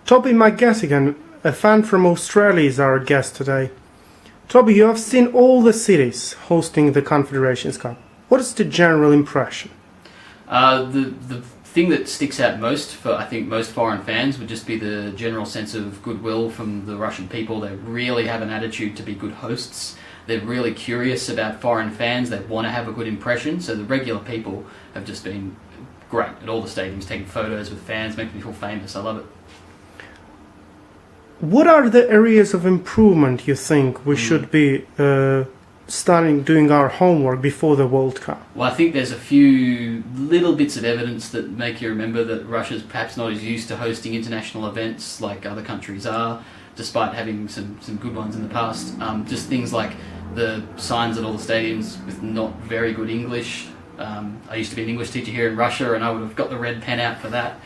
Toby McGettigan, a fan from Australia, is our guest today. Toby, you have seen all the cities hosting the Confederations Cup. What is the general impression? The thing that sticks out most for, I think, most foreign fans would just be the general sense of goodwill from the Russian people. They really have an attitude to be good hosts. They're really curious about foreign fans. They want to have a good impression. So the regular people have just been great at all the stadiums, taking photos with fans, making me feel famous. I love it. What are the areas of improvement you think we should be starting doing our homework before the World Cup? Well, I think there's a few little bits of evidence that make you remember that Russia's perhaps not as used to hosting international events like other countries are, despite having some good ones in the past. Just things like the signs at all the stadiums with not very good English. I used to be an English teacher here in Russia, and I would have got the red pen out for that.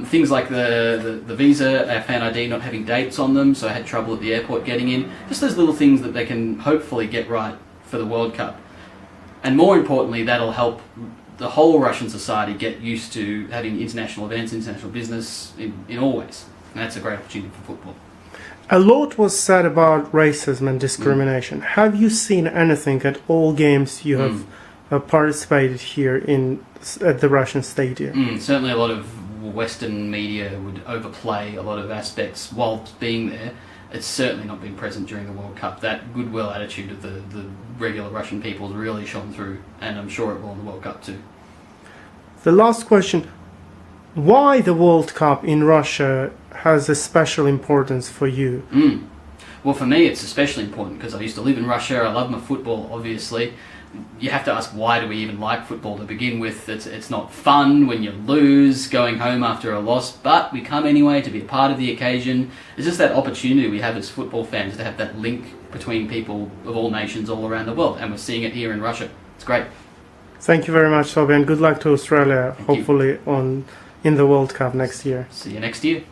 Things like the visa, our fan ID not having dates on them, so I had trouble at the airport getting in. Just those little things that they can hopefully get right for the World Cup. And more importantly, that'll help the whole Russian society get used to having international events, international business in all ways. And that's a great opportunity for football. A lot was said about racism and discrimination. Have you seen anything at all games you have participated here at the Russian stadium? Certainly a lot of Western media would overplay a lot of aspects whilst being there. It's certainly not been present during the World Cup. That goodwill attitude of the regular Russian people has really shone through, and I'm sure it will in the World Cup too. The last question, why the World Cup in Russia has a special importance for you? Well, for me it's especially important because I used to live in Russia. I love my football, obviously. You have to ask, why do we even like football to begin with? It's not fun when you lose, going home after a loss, but we come anyway to be a part of the occasion. It's just that opportunity we have as football fans to have that link between people of all nations all around the world, and we're seeing it here in Russia. It's great. Thank you very much, Toby, and good luck to Australia, Thank hopefully in the World Cup next year. See you next year.